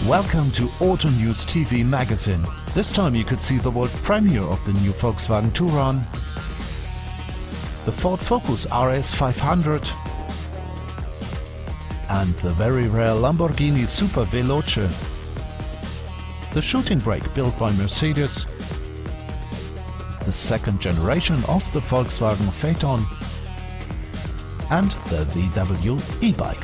Welcome to Auto News TV magazine. This time you could see the world premiere of the new Volkswagen Touran, the Ford Focus RS 500 and the very rare Lamborghini Super Veloce, the shooting brake built by Mercedes, the second generation of the Volkswagen Phaeton and the VW e-bike.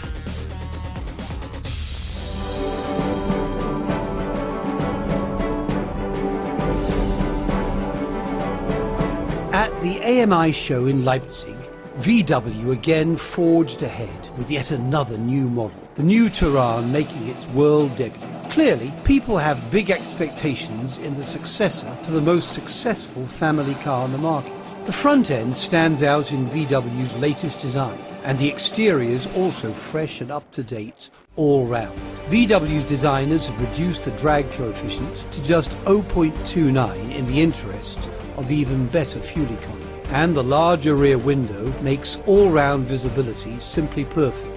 At the AMI show in Leipzig, VW again forged ahead with yet another new model, the new Touran making its world debut. Clearly, people have big expectations in the successor to the most successful family car on the market. The front end stands out in VW's latest design, and the exterior is also fresh and up-to-date all round. VW's designers have reduced the drag coefficient to just 0.29 in the interest of even better fuel economy, and the larger rear window makes all-round visibility simply perfect.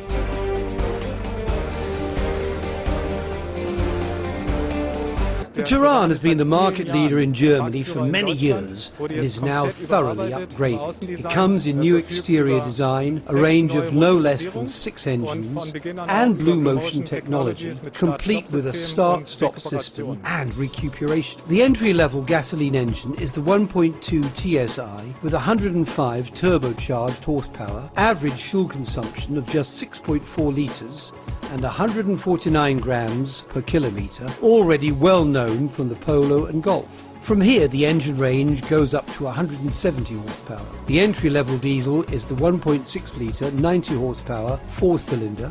The Touran has been the market leader in Germany for many years and is now thoroughly upgraded. It comes in new exterior design, a range of no less than 6 engines and Blue Motion technology, complete with a start-stop system and recuperation. The entry-level gasoline engine is the 1.2 TSI with 105 turbocharged horsepower, average fuel consumption of just 6.4 litres and 149 grams per kilometre, already well known from the Polo and Golf. From here the engine range goes up to 170 horsepower. The entry-level diesel is the 1.6 litre 90 horsepower 4-cylinder,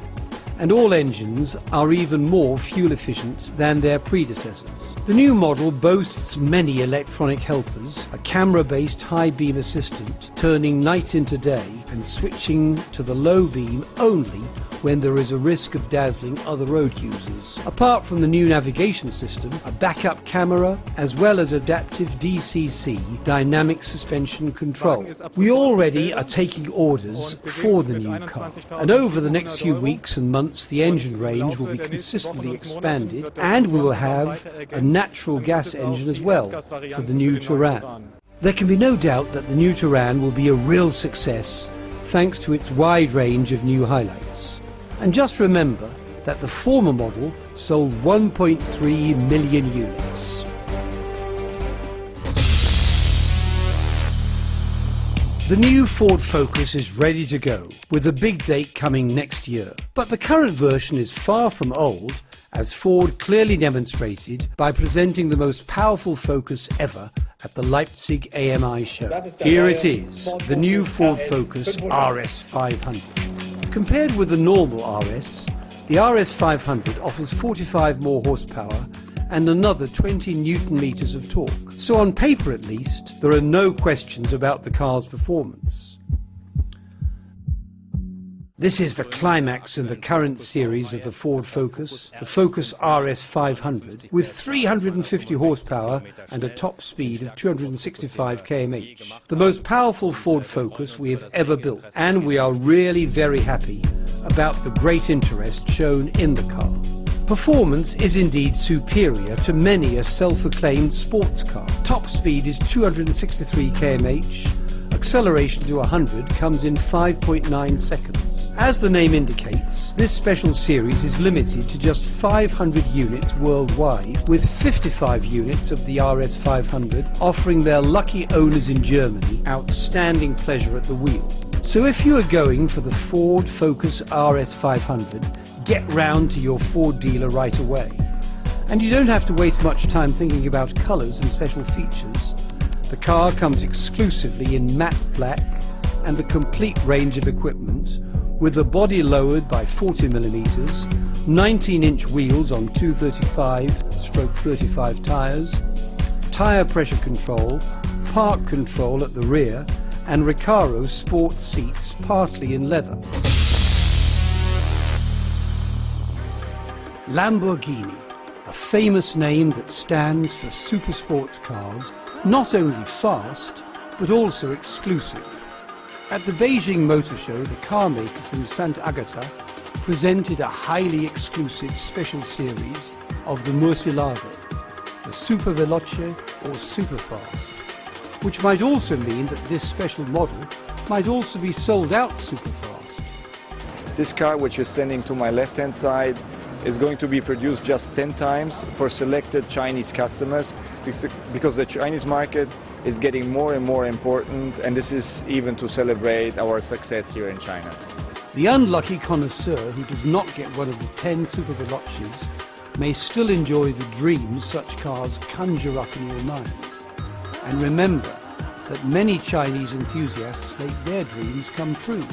and all engines are even more fuel efficient than their predecessors. The new model boasts many electronic helpers, a camera-based high beam assistant turning night into day and switching to the low beam only when there is a risk of dazzling other road users. Apart from the new navigation system, a backup camera, as well as adaptive DCC dynamic suspension control. We already are taking orders for the new car, and over the next few weeks and months the engine range will be consistently expanded, and we will have a natural gas engine as well for the new Touran. There can be no doubt that the new Touran will be a real success thanks to its wide range of new highlights. And just remember that the former model sold 1.3 million units. The new Ford Focus is ready to go, with a big date coming next year. But the current version is far from old, as Ford clearly demonstrated by presenting the most powerful Focus ever at the Leipzig AMI show. Here it is, the new Ford Focus RS 500. Compared with the normal RS, the RS 500 offers 45 more horsepower and another 20 Newton-meters of torque. So on paper at least, there are no questions about the car's performance. This is the climax in the current series of the Ford Focus, the Focus RS 500, with 350 horsepower and a top speed of 265 km/h. The most powerful Ford Focus we have ever built, and we are really very happy about the great interest shown in the car. Performance is indeed superior to many a self-acclaimed sports car. Top speed is 263 km/h. Acceleration to 100 comes in 5.9 seconds. As the name indicates, this special series is limited to just 500 units worldwide, with 55 units of the RS 500 offering their lucky owners in Germany outstanding pleasure at the wheel. So if you are going for the Ford Focus RS 500, get round to your Ford dealer right away. And you don't have to waste much time thinking about colours and special features. The car comes exclusively in matte black and the complete range of equipment, with the body lowered by 40mm, 19-inch wheels on 235/35 tyres, tyre pressure control, park control at the rear, and Recaro sports seats partly in leather. Lamborghini, a famous name that stands for super sports cars, not only fast, but also exclusive. At the Beijing Motor Show, the car maker from St. Agatha presented a highly exclusive special series of the Murcielago, the Super Veloce or Super Fast, which might also mean that this special model might also be sold out super fast. This car, which is standing to my left-hand side, is going to be produced just 10 times for selected Chinese customers because the Chinese market is getting more and more important, and this is even to celebrate our success here in China. The unlucky connoisseur who does not get one of the 10 Super Veloces may still enjoy the dreams such cars conjure up in your mind. And remember that many Chinese enthusiasts make their dreams come true.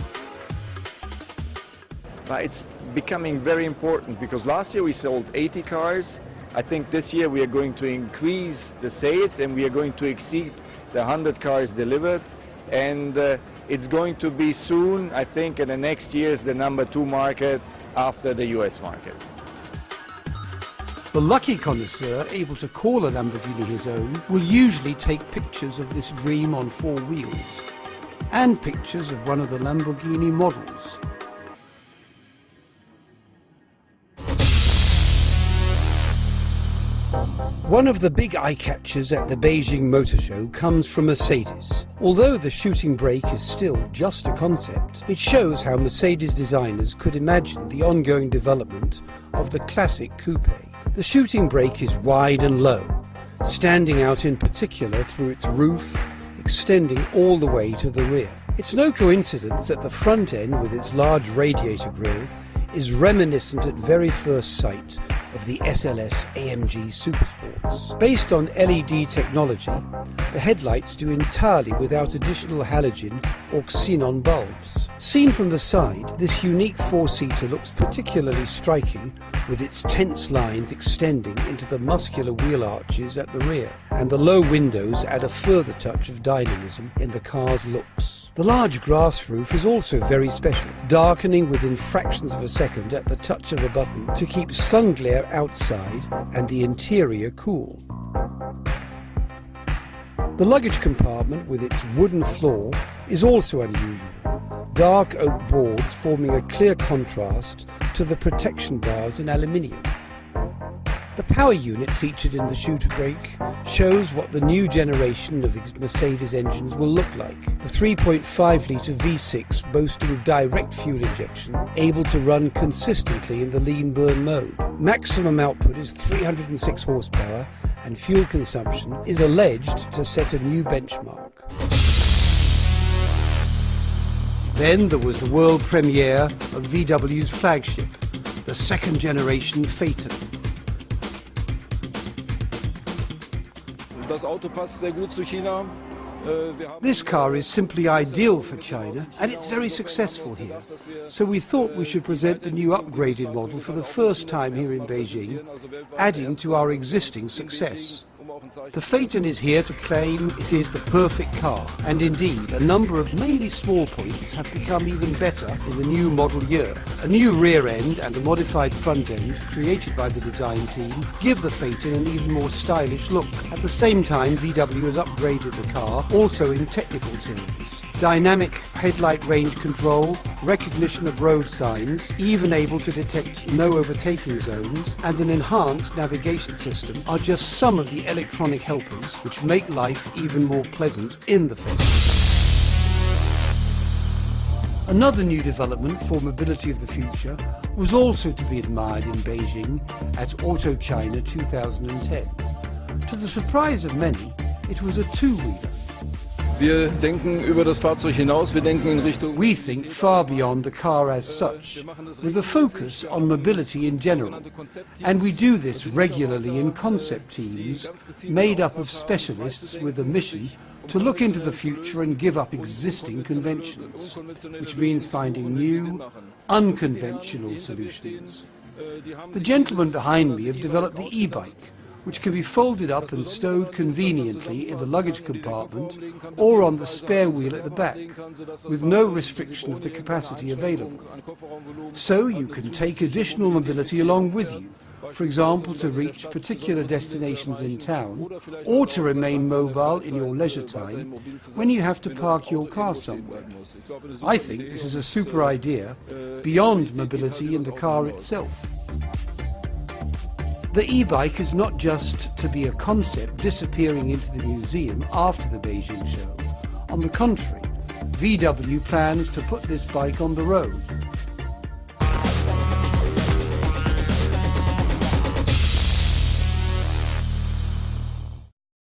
But it's becoming very important because last year we sold 80 cars. I think this year we are going to increase the sales and we are going to exceed the 100 cars delivered. And it's going to be soon, I think, in the next years, the #2 market after the US market. The lucky connoisseur, able to call a Lamborghini his own, will usually take pictures of this dream on 4 wheels and pictures of one of the Lamborghini models. One of the big eye-catchers at the Beijing Motor Show comes from Mercedes. Although the shooting brake is still just a concept, it shows how Mercedes designers could imagine the ongoing development of the classic coupe. The shooting brake is wide and low, standing out in particular through its roof, extending all the way to the rear. It's no coincidence that the front end, with its large radiator grille, is reminiscent at very first sight of the SLS AMG Supersports. Based on LED technology, the headlights do entirely without additional halogen or xenon bulbs. Seen from the side, this unique four-seater looks particularly striking with its tense lines extending into the muscular wheel arches at the rear, and the low windows add a further touch of dynamism in the car's looks. The large glass roof is also very special, darkening within fractions of a second at the touch of a button to keep sun glare outside and the interior cool. The luggage compartment with its wooden floor is also unusual, dark oak boards forming a clear contrast to the protection bars in aluminium. The power unit featured in the shooter brake shows what the new generation of Mercedes engines will look like. The 3.5-litre V6 boasting direct fuel injection, able to run consistently in the lean burn mode. Maximum output is 306 horsepower and fuel consumption is alleged to set a new benchmark. Then there was the world premiere of VW's flagship, the second generation Phaeton. This car is simply ideal for China, and it's very successful here. So we thought we should present the new upgraded model for the first time here in Beijing, adding to our existing success. The Phaeton is here to claim it is the perfect car, and indeed a number of mainly small points have become even better in the new model year. A new rear end and a modified front end created by the design team give the Phaeton an even more stylish look. At the same time, VW has upgraded the car also in technical terms. Dynamic headlight range control, recognition of road signs, even able to detect no overtaking zones, and an enhanced navigation system are just some of the electronic helpers which make life even more pleasant in the Phaeton. Another new development for mobility of the future was also to be admired in Beijing at Auto China 2010. To the surprise of many, it was a two-wheeler. Wir denken über das Fahrzeug hinaus, wir denken in Richtung... We think far beyond the car as such, with a focus on mobility in general. And we do this regularly in concept teams, made up of specialists with a mission to look into the future and give up existing conventions, which means finding new, unconventional solutions. The gentlemen behind me have developed the e-bike, which can be folded up and stowed conveniently in the luggage compartment or on the spare wheel at the back, with no restriction of the capacity available. So you can take additional mobility along with you, for example to reach particular destinations in town, or to remain mobile in your leisure time when you have to park your car somewhere. I think this is a super idea, beyond mobility in the car itself. The e-bike is not just to be a concept disappearing into the museum after the Beijing show. On the contrary, VW plans to put this bike on the road.